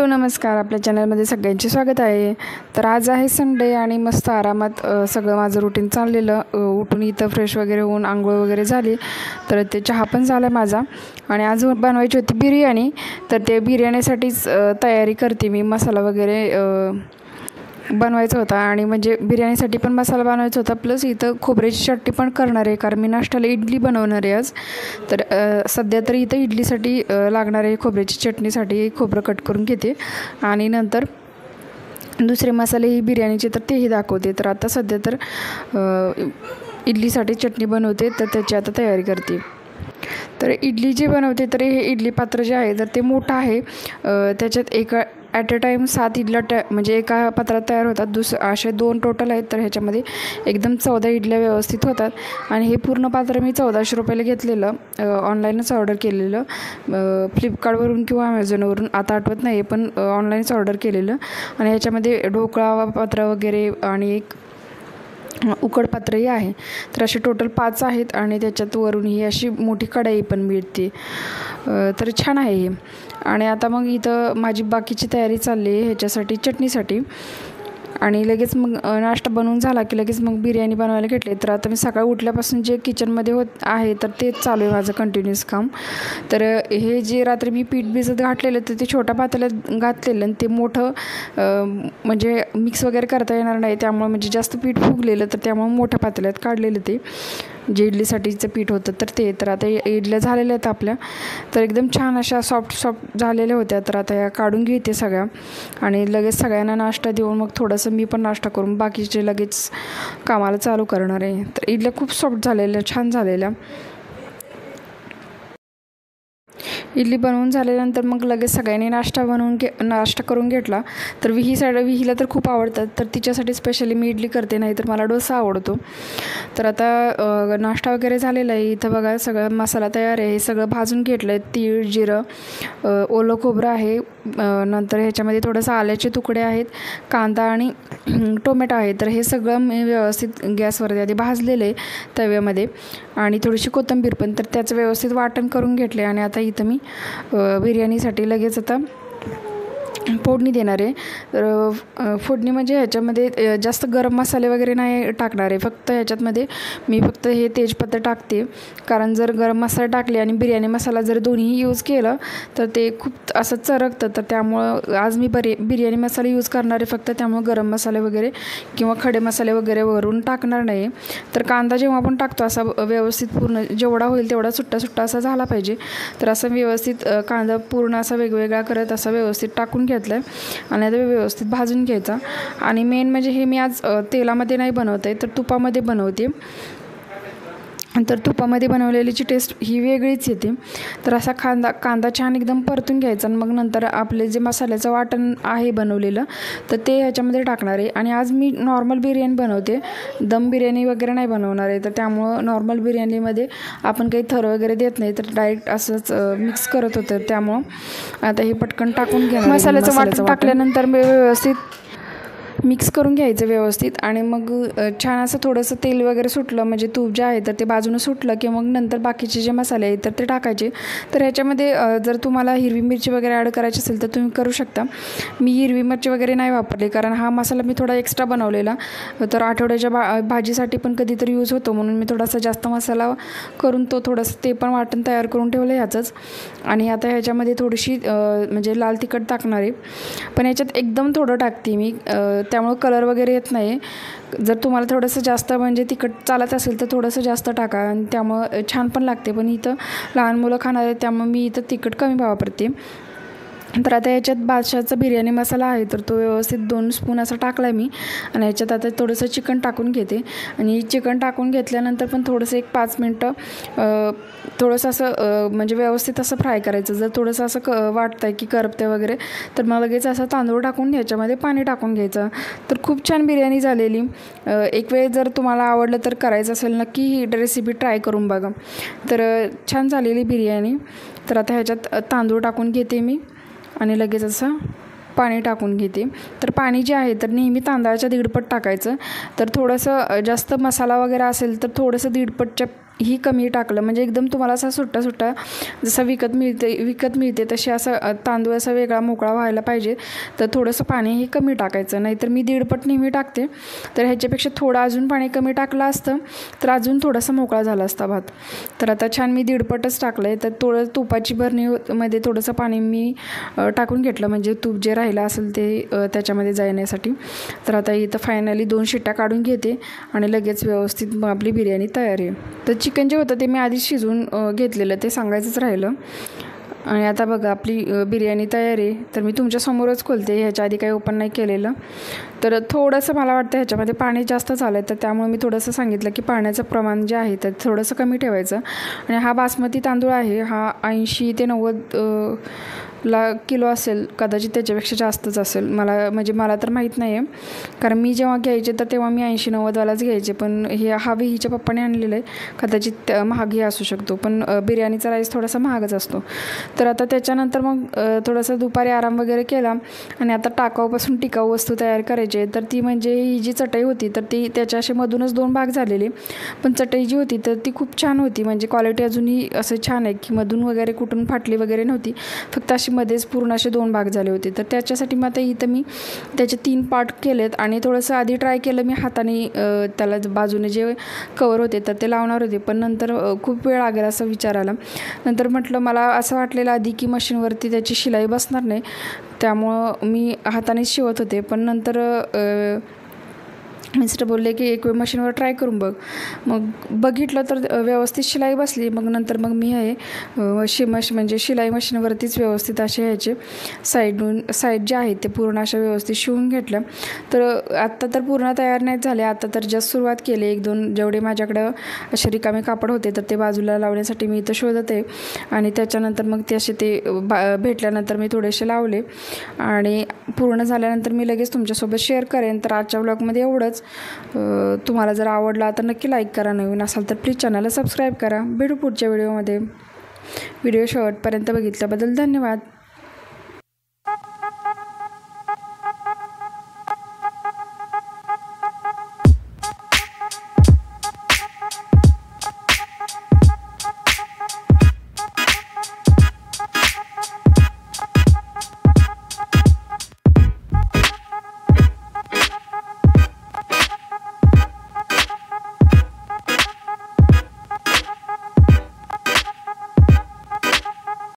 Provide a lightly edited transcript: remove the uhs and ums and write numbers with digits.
Hello नमस्कार, आपल्या चॅनलमध्ये सगळ्यांचे स्वागत आहे। तर आज आहे संडे आणि मस्त आरामात सगळं माझं रुटीन चाललेलं। उठून इथं फ्रेश वगैरे होऊन आंघोळ वगैरे झाली, तर ते चहा पण झाला माझा। आणि आज बनवायची होती बिर्याणी, तर ते बिर्याणीसाठीच तयारी करते मी। मसाला वगैरे बनवायचा होता आणि म्हणजे बिर्याणीसाठी पण मसाला बनवायचा होता, प्लस इथं खोबऱ्याची चटणी पण करणार आहे, कारण मी नाश्त्याला इडली बनवणार आहे आज। तर सध्या तर इथं इडलीसाठी लागणार आहे खोबऱ्याची चटणीसाठी खोबरं कट करून घेते आणि नंतर दुसरे मसाले बिर्याणीचे तर तेही दाखवते। तर आता सध्या तर इडलीसाठी चटणी बनवते, तर त्याची आता तयारी करते। तर इडली जे बनवते तर हे इडली पात्र जे आहे तर ते मोठं आहे, त्याच्यात एका ॲट अ टाईम 7 इडल्या म्हणजे एका पात्रात तयार होतात। असे 2 टोटल आहेत, तर ह्याच्यामध्ये एकदम 14 इडल्या व्यवस्थित होतात। आणि हे पूर्ण पात्र मी 1400 रुपयाला घेतलेलं, ऑनलाईनच ऑर्डर केलेलं, फ्लिपकार्टवरून किंवा अमेझॉनवरून, आता आठवत नाही, पण ऑनलाईनच ऑर्डर केलेलं। आणि ह्याच्यामध्ये ढोकळा पात्र वगैरे आणि एक उकड पात्रही आहे। तर असे टोटल 5 आहेत आणि त्याच्यात वरून ही अशी मोठी कढई पण मिळते, तर छान आहे हे। आणि आता मग इथं माझी बाकीची तयारी चालली आहे ह्याच्यासाठी चटणीसाठी। आणि लगेच मग नाश्ता बनवून झाला की लगेच मग बिर्याणी बनवायला घेतले। तर आता मी सकाळी उठल्यापासून जे किचनमध्ये आहे तर तेच चालू आहे माझं कंटिन्यूअस काम। तर हे जे रात्री मी पीठ भिजत घातलेलं तर ते छोट्या पातेल्यात घातलेलं आणि ते मोठं म्हणजे मिक्स वगैरे करता येणार नाही, त्यामुळे म्हणजे जास्त पीठ फुगलेलं, तर त्यामुळे मोठ्या पातेल्यात काढलेलं ते जे इडलीसाठीचं पीठ होतं तर ते। तर आता इडल्या झालेल्या आहेत आपल्या, तर एकदम छान अशा सॉफ्ट झालेल्या होत्या। तर आता या काढून घेते सगळ्या आणि लगेच सगळ्यांना नाश्ता देऊन मग थोडंसं मी पण नाश्ता करून बाकीचे लगेच कामाला चालू करणार आहे। तर इडल्या खूप सॉफ्ट झालेल्या, छान झालेल्या। इडली बनवून झाल्यानंतर मग लगेच सगळ्यांनी नाश्ता करून घेतला। तर विहीला तर खूप आवडतात, तर तिच्यासाठी स्पेशली मी इडली करते, नाही तर मला डोसा आवडतो। तर आता नाश्ता वगैरे झालेला आहे। इथं बघा सगळा मसाला तयार आहे, हे सगळं भाजून घेतलं आहे। तीळ, जिरं, ओलं खोबरं आहे, नंतर ह्याच्यामध्ये थोडंसं आल्याचे तुकडे आहेत, कांदा आणि टोमॅटो आहे। तर हे सगळं मी व्यवस्थित गॅसवरती आधी भाजलेलं आहे तव्यामध्ये, आणि थोडीशी कोथिंबीर पण, तर त्याचं व्यवस्थित वाटण करून घेतले। आणि आता इथं मी बिर्याणीसाठी लगेच आता फोडणी देणार आहे। तर फोडणी म्हणजे ह्याच्यामध्ये जास्त गरम मसाले वगैरे नाही टाकणार आहे, फक्त ह्याच्यामध्ये मी फक्त हे तेजपत्ता टाकते, कारण जर गरम मसाले टाकले आणि बिर्याणी मसाला जर दोन्ही यूज केलं तर ते खूप असं चरकतं। तर त्यामुळं आज मी बिर्याणी मसाला यूज करणार आहे फक्त, त्यामुळे गरम मसाले वगैरे किंवा खडे मसाले वगैरे वरून टाकणार नाही। तर कांदा जेव्हा आपण टाकतो असा व्यवस्थित पूर्ण जेवढा होईल तेवढा सुट्टा असा झाला पाहिजे। तर असं व्यवस्थित कांदा पूर्ण असा वेगवेगळा करत असा व्यवस्थित टाकून घेतलं आणि आता व्यवस्थित भाजून घ्यायचा। आणि मेन म्हणजे हे मी आज तेलामध्ये नाही बनवत आहे, तर तुपामध्ये बनवते। तर तुपामध्ये बनवलेलीची टेस्ट ही वेगळीच येते। तर असा कांदा छान एकदम परतून घ्यायचा आणि मग नंतर आपले जे मसाल्याचं वाटण आहे बनवलेलं तर ते ह्याच्यामध्ये टाकणार आहे। आणि आज मी नॉर्मल बिर्याणी बनवते, दम बिर्याणी वगैरे नाही बनवणार आहे। तर त्यामुळं नॉर्मल बिर्याणीमध्ये आपण काही थर वगैरे देत नाही, तर डायरेक्ट असंच मिक्स करत होतं, त्यामुळं आता हे पटकन टाकून घ्या। मसाल्याचं वाटण टाकल्यानंतर मी व्यवस्थित मिक्स करून घ्यायचं व्यवस्थित। आणि मग छान असं थोडंसं तेल वगैरे सुटलं, म्हणजे तूप जे आहे तर ते बाजूनं सुटलं की मग नंतर बाकीचे जे मसाले आहेत तर ते टाकायचे। तर ह्याच्यामध्ये जर तुम्हाला हिरवी मिरची वगैरे ॲड करायची असेल तर तुम्ही करू शकता। मी हिरवी मिरची वगैरे नाही वापरली, कारण हा मसाला मी थोडा एक्स्ट्रा बनवलेला, तर आठवड्याच्या भाजीसाठी पण कधीतरी यूज होतो, म्हणून मी थोडासा जास्त मसाला करून तो थोडंसं ते पण वाटण तयार करून ठेवलं ह्याचंच। आणि आता ह्याच्यामध्ये थोडीशी म्हणजे लाल तिखट टाकणार आहे, पण ह्याच्यात एकदम थोडं टाकते मी, त्यामुळं कलर वगैरे येत नाही। जर तुम्हाला थोडंसं जास्त म्हणजे तिखट चालत असेल तर थोडंसं जास्त टाका, आणि त्यामुळं छान पण लागते। पण इथं लहान मुलं खाणार आहेत त्यामुळे मी इथं तिखट कमी वापरते। तर आता ह्याच्यात बादशाहचा बिर्याणी मसाला आहे, तर तो व्यवस्थित 2 स्पून असा टाकला आहे मी। आणि ह्याच्यात आता थोडंसं चिकन टाकून घेते, आणि चिकन टाकून घेतल्यानंतर पण थोडंसं एक 5 मिनटं थोडंसं असं म्हणजे व्यवस्थित असं फ्राय करायचं। जर थोडंसं असं वाटतं आहे की करपते वगैरे, तर मग लगेच असं तांदूळ टाकून ह्याच्यामध्ये पाणी टाकून घ्यायचं। तर खूप छान बिर्याणी झालेली। एक वेळ जर तुम्हाला आवडलं तर करायचं असेल नक्की ही रेसिपी ट्राय करून बघा। तर छान झालेली बिर्याणी। तर आता ह्याच्यात तांदूळ टाकून घेते मी आणि लगेच असं पाणी टाकून घेते। तर पाणी जे आहे तर नेहमी तांदळाच्या 1.5 पट टाकायचं। तर थोडंसं जास्त मसाला वगैरे असेल तर थोडंसं 1.5 पटच्या ही कमी टाकलं, म्हणजे एकदम तुम्हाला असा सुट्टा सुट्टा जसा विकत मिळते तशी असं तांदूळ असा वेगळा मोकळा व्हायला पाहिजे. तर थोडंसं पाणी हे कमी टाकायचं, नाहीतर मी दीडपट नेहमी टाकते. तर ह्याच्यापेक्षा थोडं अजून पाणी कमी टाकलं असतं तर अजून थोडासा मोकळा झाला असता भात. तर आता छान मी दीडपटच टाकलं आहे. तर थोडं तुपाची भरणीमध्ये थोडंसं पाणी मी टाकून घेतलं, म्हणजे तूप जे राहिलं असेल ते त्याच्यामध्ये जाण्यासाठी. तर आता इथं फायनली 2 शिट्ट्या काढून घेते आणि लगेच व्यवस्थित आपली बिर्याणी तयार आहे. तर चिकन जे होतं ते मी आधीच शिजवून घेतलेलं, ते सांगायचंच राहिलं. आणि आता बघा आपली बिर्याणी तयार आहे. तर मी तुमच्यासमोरच खोलते, ह्याच्या आधी काही ओपन नाही केलेलं. तर थोडंसं मला वाटतं ह्याच्यामध्ये पाणी जास्त झालं आहे, तर त्यामुळे मी थोडंसं सांगितलं की पाण्याचं प्रमाण जे आहे तर थोडंसं कमी ठेवायचं. आणि हा बासमती तांदूळ आहे, हा 80 ते 90 किलो असेल, कदाचित त्याच्यापेक्षा जास्तच असेल. मला तर माहीत नाही आहे, कारण मी जेव्हा घ्यायचे तर तेव्हा मी 80-90वालाच घ्यायचे. पण हा हिच्या पप्पाने आणलेलं आहे, कदाचित महागही असू शकतो. पण बिर्याणीचा राईस थोडासा महागच असतो. तर आता त्याच्यानंतर मग थोडंसं दुपारी आराम वगैरे केला आणि आता टाकाऊपासून टिकाऊ वस्तू तयार करायची आहे. तर ती म्हणजे ही जी चटई होती तर ती त्याच्या असे मधूनच 2 भाग झालेले. पण चटई जी होती तर ती खूप छान होती, म्हणजे क्वालिटी अजूनही असं छान आहे की मधून वगैरे कुठून फाटली वगैरे नव्हती, फक्त अशी मध्येच पूर्ण असे 2 भाग झाले होते. तर त्याच्यासाठी मग आता इथं मी त्याचे 3 पार्ट केलेत. आणि थोडंसं आधी ट्राय केलं मी हाताने, त्याला बाजूने जे कवर होते तर ते लावणार होते, पण नंतर खूप वेळ लागेल असं विचार आला. नंतर म्हटलं, मला असं वाटलेलं आधी की मशीनवरती त्याची शिलाई बसणार नाही, त्यामुळं मी हातानेच शिवत होते. पण नंतर मिस्टर बोलले की एक वेळ मशीनवर ट्राय करून बघ. मग बघितलं तर व्यवस्थित शिलाई बसली. मग नंतर मी आहे म्हणजे शिलाई मशीनवरतीच व्यवस्थित असे ह्याचे साईड जे आहेत ते पूर्ण अशा व्यवस्थित शिवून घेतल्या. तर आत्ता तर पूर्ण तयार नाही झाले, आता तर जस्ट सुरुवात केली. 1-2 जेवढे माझ्याकडं असे रिकामे कापड होते तर ते बाजूला लावण्यासाठी मी इथं शोधत आहे. आणि त्याच्यानंतर मग ते असे भेटल्यानंतर मी थोडेसे लावले आणि पूर्ण झाल्यानंतर मी लगेच तुमच्यासोबत शेअर करेन. तर आजच्या ब्लॉगमध्ये एवढंच. तुम्हाला जर आवडला तर नक्की लाईक करा, नवीन असाल तर प्लीज चॅनलला सबस्क्राईब करा. भेटू पुढच्या व्हिडिओमध्ये. व्हिडिओ शेवटपर्यंत बघितल्याबद्दल धन्यवाद.